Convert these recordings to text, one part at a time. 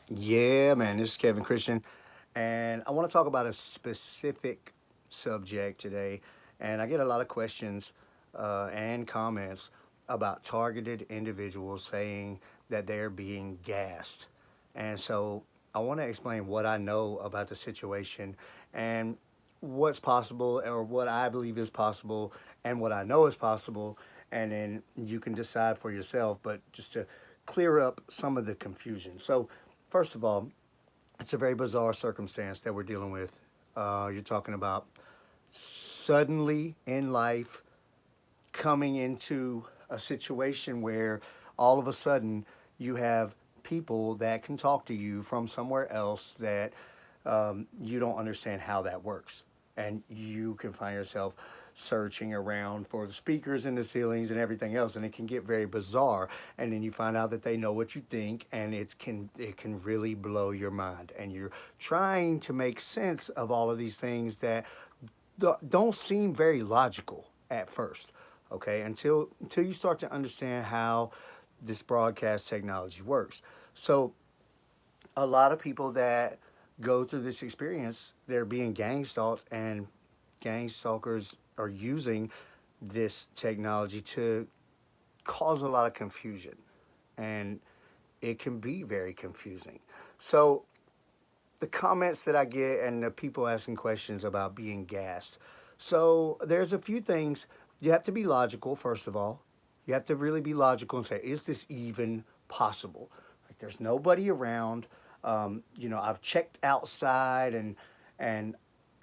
Yeah, man, this is Kevin Christian, and I want to talk about a specific subject today. And I get a lot of questions and comments about targeted individuals saying that they're being gassed. And so I want to explain what I know about the situation and what's possible, or what I believe is possible, and what I know is possible. And then you can decide for yourself, but just to clear up some of the confusion. So, first of all, it's a very bizarre circumstance that we're dealing with. You're talking about suddenly in life coming into a situation where all of a sudden you have people that can talk to you from somewhere else that you don't understand how that works. And you can find yourself searching around for the speakers in the ceilings and everything else, and it can get very bizarre. And then you find out that they know what you think, and it can really blow your mind. And you're trying to make sense of all of these things that don't seem very logical at first, okay, until you start to understand how this broadcast technology works. So a lot of people that go through this experience, they're being gang stalked, and gang stalkers are using this technology to cause a lot of confusion, and it can be very confusing. So the comments that I get and the people asking questions about being gassed. So there's a few things. You have to be logical, first of all. You have to really be logical and say, is this even possible? Like, there's nobody around. I've checked outside, and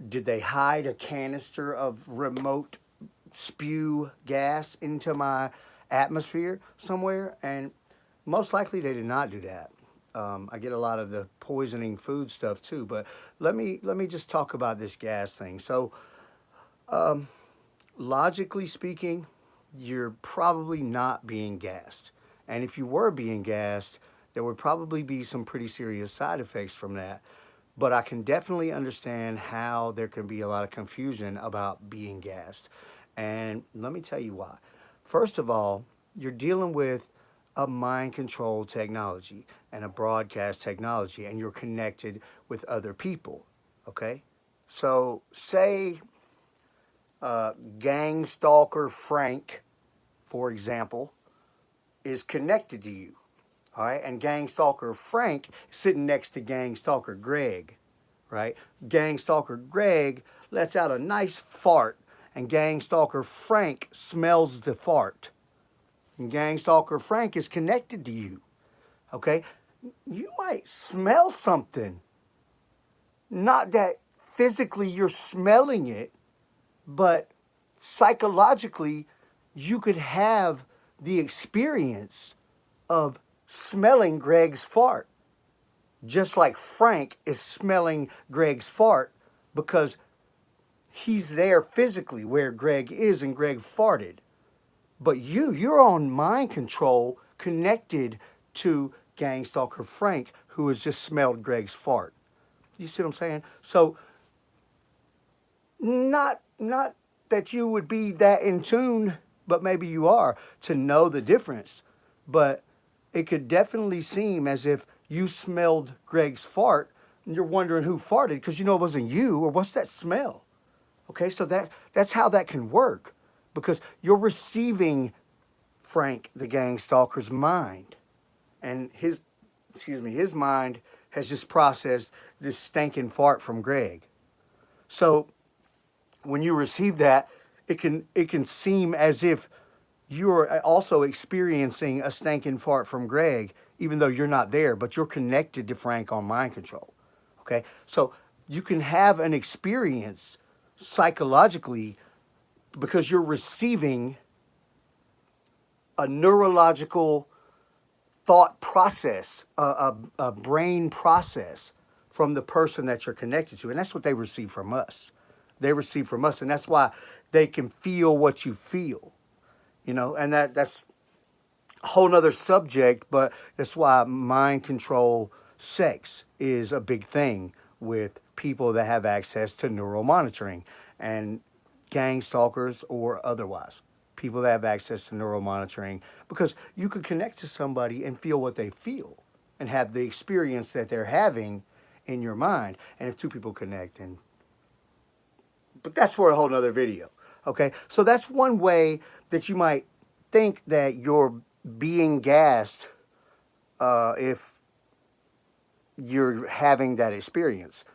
did they hide a canister of remote spew gas into my atmosphere somewhere? And most likely they did not do that. I get a lot of the poisoning food stuff too, but let me just talk about this gas thing. So, logically speaking, you're probably not being gassed, and if you were being gassed, there would probably be some pretty serious side effects from that. But I can definitely understand how there can be a lot of confusion about being gassed, and let me tell you why. First of all, you're dealing with a mind control technology and a broadcast technology, and you're connected with other people. Okay? So, say gang stalker Frank, for example, is connected to you. All right? And gang stalker Frank is sitting next to gang stalker Greg. Right? Gang stalker Greg lets out a nice fart, and gang stalker Frank smells the fart. And gang stalker Frank is connected to you. Okay? You might smell something. Not that physically you're smelling it, but psychologically you could have the experience of smelling Greg's fart. Just like Frank is smelling Greg's fart because he's there physically where Greg is and Greg farted. But you're on mind control connected to gang stalker Frank, who has just smelled Greg's fart. You see what I'm saying? So not that you would be that in tune, but maybe you are to know the difference. But it could definitely seem as if you smelled Greg's fart and you're wondering who farted because you know it wasn't you, or what's that smell? Okay, so that's how that can work, because you're receiving Frank the gang stalker's mind, and his mind has just processed this stinking fart from Greg. So when you receive that, it can seem as if you're also experiencing a stinking fart from Greg, even though you're not there, but you're connected to Frank on mind control. Okay, so you can have an experience psychologically because you're receiving a neurological thought process, a brain process from the person that you're connected to. And that's what they receive from us. They receive from us. And that's why they can feel what you feel, and that's a whole nother subject, but that's why mind control sex is a big thing with people that have access to neural monitoring, and gang stalkers or otherwise. People that have access to neural monitoring, because you can connect to somebody and feel what they feel. and have the experience that they're having in your mind. And if two people connect, and but that's for a whole nother video. Okay, so that's one way that you might think that you're being gassed if you're having that experience.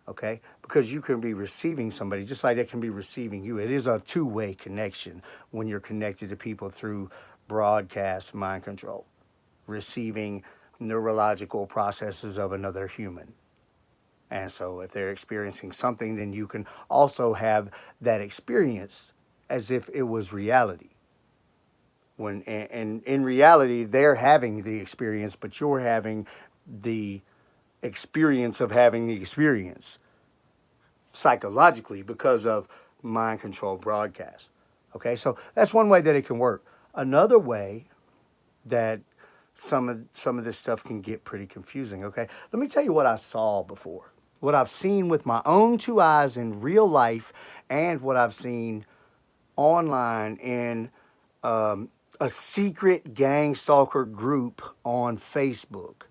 Okay, because you can be receiving somebody just like they can be receiving you. It is a two-way connection when you're connected to people through broadcast mind control, receiving neurological processes of another human. And so if they're experiencing something, then you can also have that experience as if it was reality. When and in reality, they're having the experience, but you're having the experience of having the experience psychologically because of mind control broadcast. Okay, so that's one way that it can work. Another way that some of this stuff can get pretty confusing. Okay, let me tell you what I saw before, what I've seen with my own two eyes in real life, and what I've seen online in a secret gang stalker group on Facebook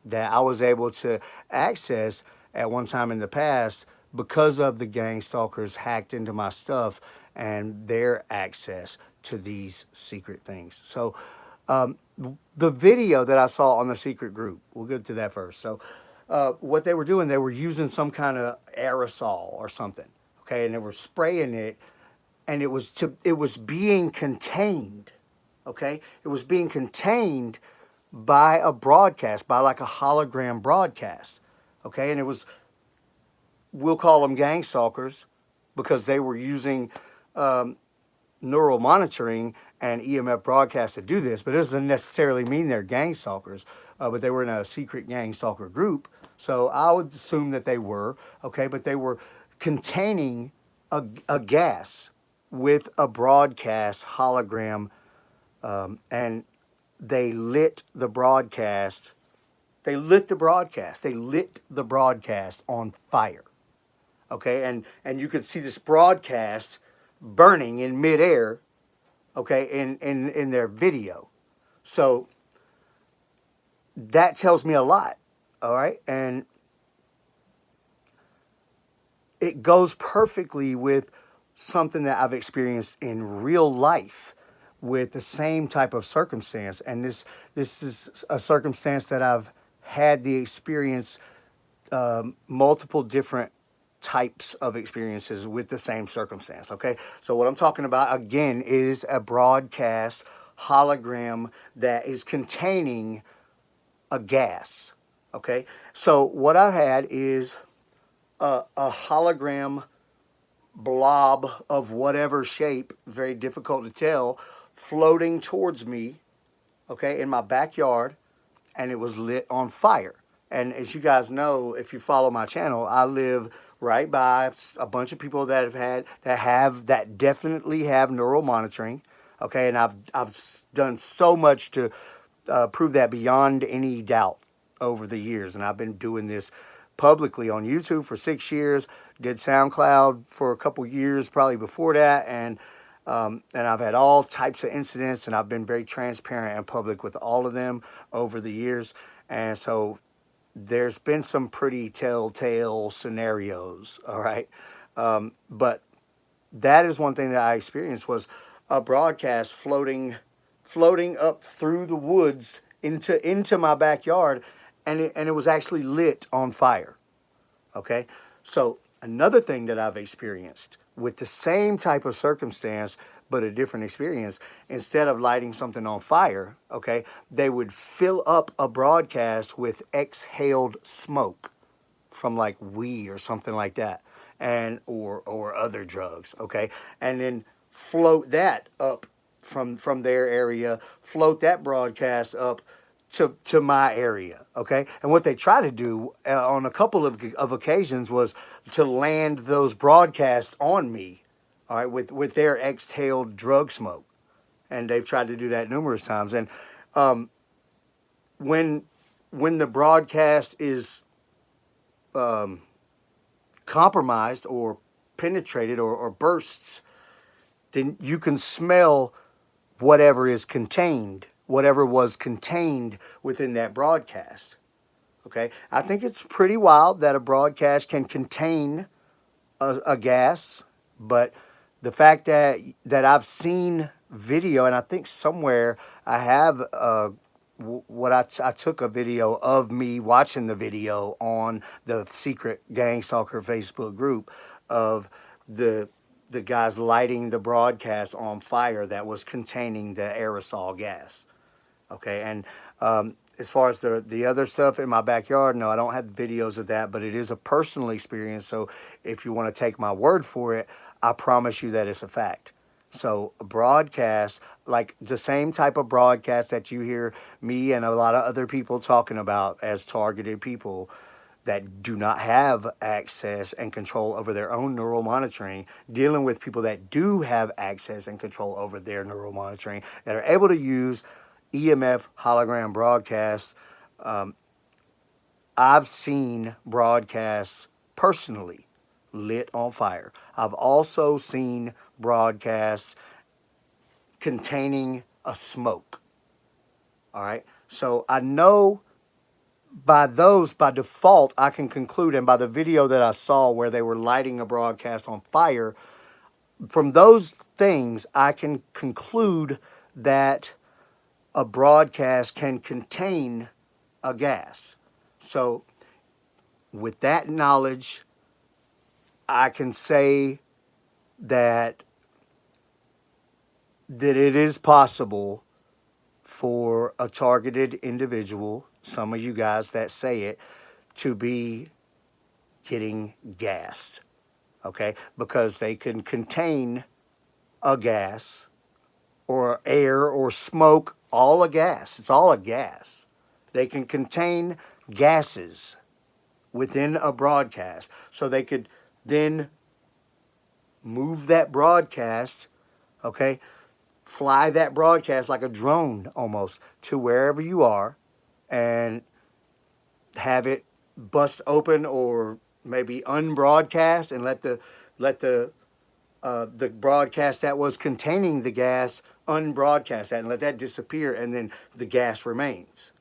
that I was able to access at one time in the past because of the gang stalkers hacked into my stuff and their access to these secret things. So the video that I saw on the secret group, we'll get to that first. So what they were doing, they were using some kind of aerosol or something, okay, and they were spraying it, and it was being contained, okay, it was being contained by a broadcast, by like a hologram broadcast, okay, and it was, we'll call them gang stalkers because they were using neural monitoring and EMF broadcast to do this, but it doesn't necessarily mean they're gang stalkers, but they were in a secret gang stalker group, so I would assume that they were, okay, but they were containing a gas with a broadcast hologram, and they lit the broadcast. They lit the broadcast. They lit the broadcast on fire. Okay, and you could see this broadcast burning in midair. Okay, in their video. So that tells me a lot. All right, and it goes perfectly with something that I've experienced in real life with the same type of circumstance. And this is a circumstance that I've had the experience, multiple different types of experiences with the same circumstance. Okay, so what I'm talking about again is a broadcast hologram that is containing a gas. Okay, so what I had is a hologram blob of whatever shape, very difficult to tell, floating towards me, okay, in my backyard, and it was lit on fire. And as you guys know, if you follow my channel, I live right by a bunch of people that definitely have neural monitoring, okay, and I've done so much to prove that beyond any doubt over the years, and I've been doing this publicly on YouTube for 6 years, did SoundCloud for a couple years probably before that, and I've had all types of incidents, and I've been very transparent and public with all of them over the years. And so there's been some pretty telltale scenarios, all right? But that is one thing that I experienced, was a broadcast floating up through the woods into my backyard, and it was actually lit on fire, okay? So another thing that I've experienced with the same type of circumstance, but a different experience, instead of lighting something on fire, okay, they would fill up a broadcast with exhaled smoke from like weed or something like that, and or other drugs, okay, and then float that up from their area, float that broadcast up to my area, okay? And what they try to do on a couple of occasions was to land those broadcasts on me, all right, with their exhaled drug smoke. And they've tried to do that numerous times. And when the broadcast is compromised or penetrated or bursts, then you can smell whatever is contained whatever was contained within that broadcast. Okay, I think it's pretty wild that a broadcast can contain a gas, but the fact that I've seen video, and I think somewhere I have I took a video of me watching the video on the secret Gang Stalker Facebook group of the the guys lighting the broadcast on fire that was containing the aerosol gas. Okay, and as far as the other stuff in my backyard, no, I don't have videos of that, but it is a personal experience. So if you want to take my word for it, I promise you that it's a fact. So a broadcast, like the same type of broadcast that you hear me and a lot of other people talking about as targeted people that do not have access and control over their own neural monitoring, dealing with people that do have access and control over their neural monitoring, that are able to use EMF hologram broadcasts. I've seen broadcasts personally lit on fire. I've also seen broadcasts containing a smoke. All right. So I know by default, I can conclude, and by the video that I saw where they were lighting a broadcast on fire, from those things, I can conclude that a broadcast can contain a gas. So with that knowledge, I can say that it is possible for a targeted individual, some of you guys that say it, to be getting gassed. Okay? Because they can contain a gas or air or smoke, all a gas. It's all a gas. They can contain gases within a broadcast. So they could then move that broadcast, okay, fly that broadcast like a drone almost to wherever you are and have it bust open or maybe unbroadcast and let the broadcast that was containing the gas unbroadcast that and let that disappear, and then the gas remains,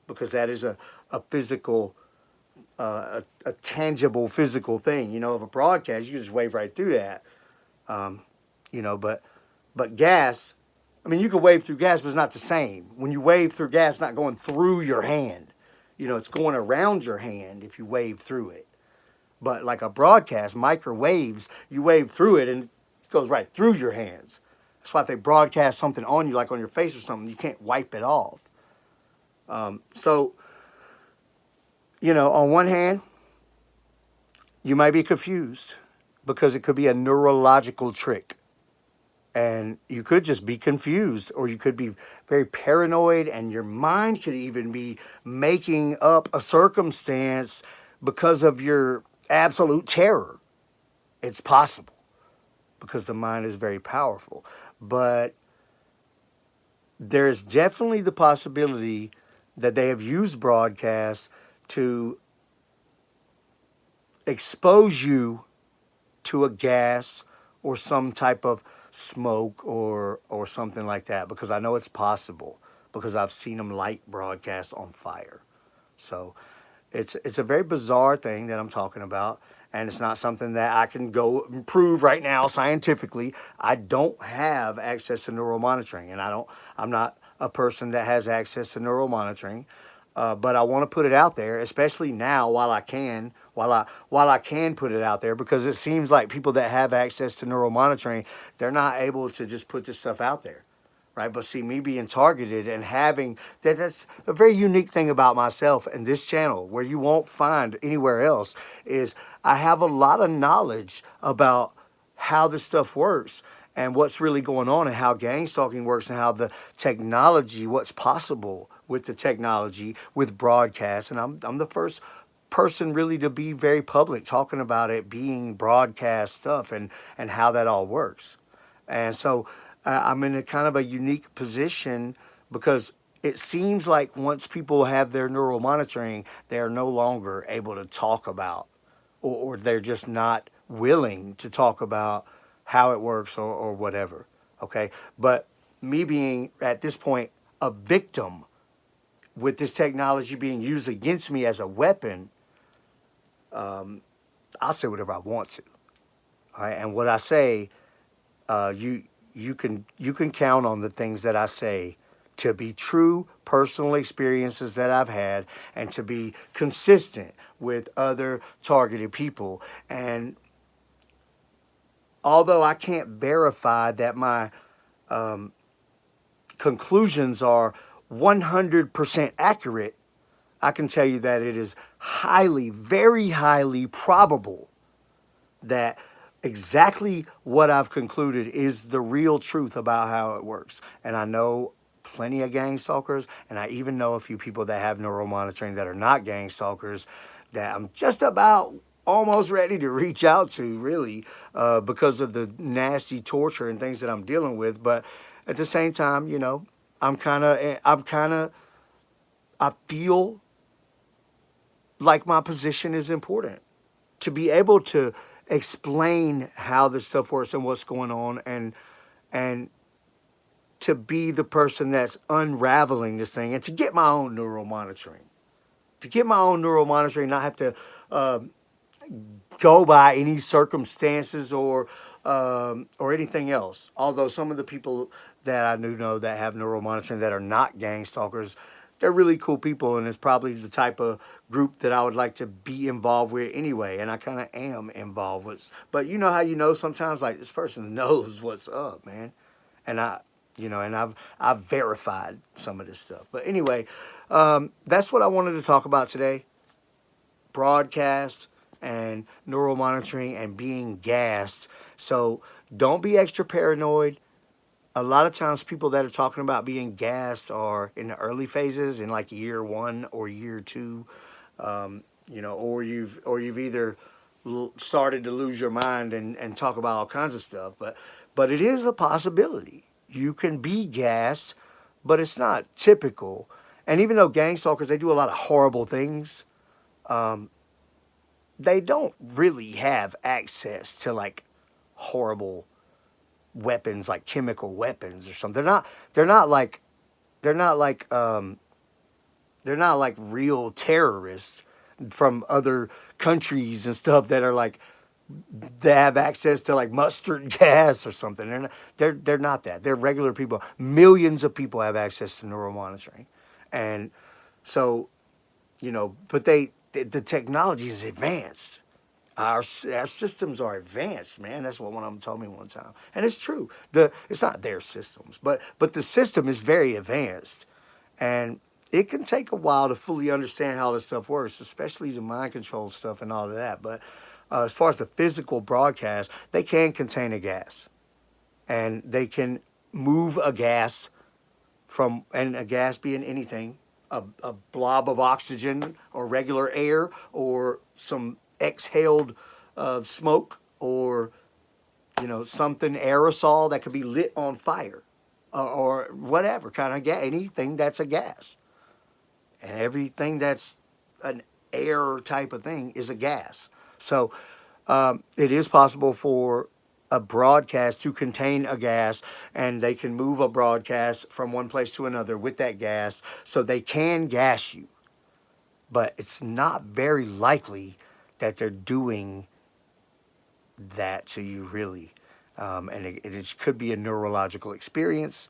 because that is a physical, a tangible physical thing. You know, of a broadcast, you can just wave right through that. You know, but gas, I mean, you can wave through gas, but it's not the same. When you wave through gas, it's not going through your hand. You know, it's going around your hand if you wave through it. But like a broadcast, microwaves, you wave through it and it goes right through your hands. That's why if they broadcast something on you, like on your face or something, you can't wipe it off. So, you know, on one hand, you might be confused because it could be a neurological trick. And you could just be confused, or you could be very paranoid, and your mind could even be making up a circumstance because of your absolute terror. It's possible because the mind is very powerful. But there's definitely the possibility that they have used broadcasts to expose you to a gas or some type of smoke or something like that, because I know it's possible because I've seen them light broadcasts on fire. So it's a very bizarre thing that I'm talking about, and it's not something that I can go and prove right now scientifically. I don't have access to neural monitoring, and I'm not a person that has access to neural monitoring. But I want to put it out there, especially now while I can put it out there, because it seems like people that have access to neural monitoring, they're not able to just put this stuff out there, right? But see, me being targeted and having that's a very unique thing about myself and this channel, where you won't find anywhere else, is I have a lot of knowledge about how this stuff works and what's really going on and how gang stalking works and how the technology, what's possible with the technology, with broadcast. And I'm the first person really to be very public talking about it being broadcast stuff and how that all works. And so I'm in a kind of a unique position because it seems like once people have their neural monitoring, they are no longer able to talk about, or they're just not willing to talk about how it works or whatever. Okay. But me being at this point, a victim with this technology being used against me as a weapon, I'll say whatever I want to. All right, and what I say, you can count on the things that I say to be true personal experiences that I've had and to be consistent with other targeted people. And although I can't verify that my conclusions are 100% accurate, I can tell you that it is highly, very highly probable that exactly what I've concluded is the real truth about how it works. And I know plenty of gang stalkers, and I even know a few people that have neuromonitoring that are not gang stalkers that I'm just about almost ready to reach out to, really, because of the nasty torture and things that I'm dealing with. But at the same time, I feel like my position is important to be able to explain how this stuff works and what's going on, and to be the person that's unraveling this thing, and to get my own neuromonitoring. To get my own neuromonitoring, not have to go by any circumstances or anything else. Although some of the people that I do know that have neuromonitoring that are not gang stalkers, they're really cool people, and it's probably the type of group that I would like to be involved with anyway. And I kind of am involved with. But you know how you know sometimes, like, this person knows what's up, man. And I've verified some of this stuff. But anyway, that's what I wanted to talk about today. Broadcast and neuromonitoring and being gassed. So don't be extra paranoid. A lot of times people that are talking about being gassed are in the early phases, in like year 1 or year 2, or you've either started to lose your mind and talk about all kinds of stuff. But it is a possibility. You can be gassed, but it's not typical. And even though gang stalkers, they do a lot of horrible things, they don't really have access to like horrible weapons, like chemical weapons or something. They're not like they're not like real terrorists from other countries and stuff that are like, they have access to like mustard gas or something. They're not that. They're regular people. Millions of people have access to neuromonitoring. And so, but the technology is advanced. Our systems are advanced, man. That's what one of them told me one time, and it's true. It's not their systems, but the system is very advanced, and it can take a while to fully understand how this stuff works, especially the mind control stuff and all of that. But as far as the physical broadcast, they can contain a gas, and they can move a gas and a gas being anything, a blob of oxygen or regular air or some exhaled smoke, or something aerosol that could be lit on fire, or whatever kind of gas. Anything that's a gas, and everything that's an air type of thing is a gas. So it is possible for a broadcast to contain a gas, and they can move a broadcast from one place to another with that gas, so they can gas you. But it's not very likely that they're doing that to you, really. And it could be a neurological experience,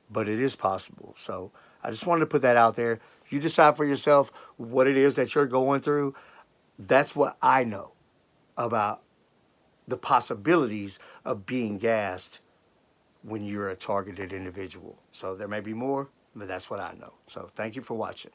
but it is possible. So I just wanted to put that out there. You decide for yourself what it is that you're going through. That's what I know about the possibilities of being gassed when you're a targeted individual. So there may be more, but that's what I know. So thank you for watching.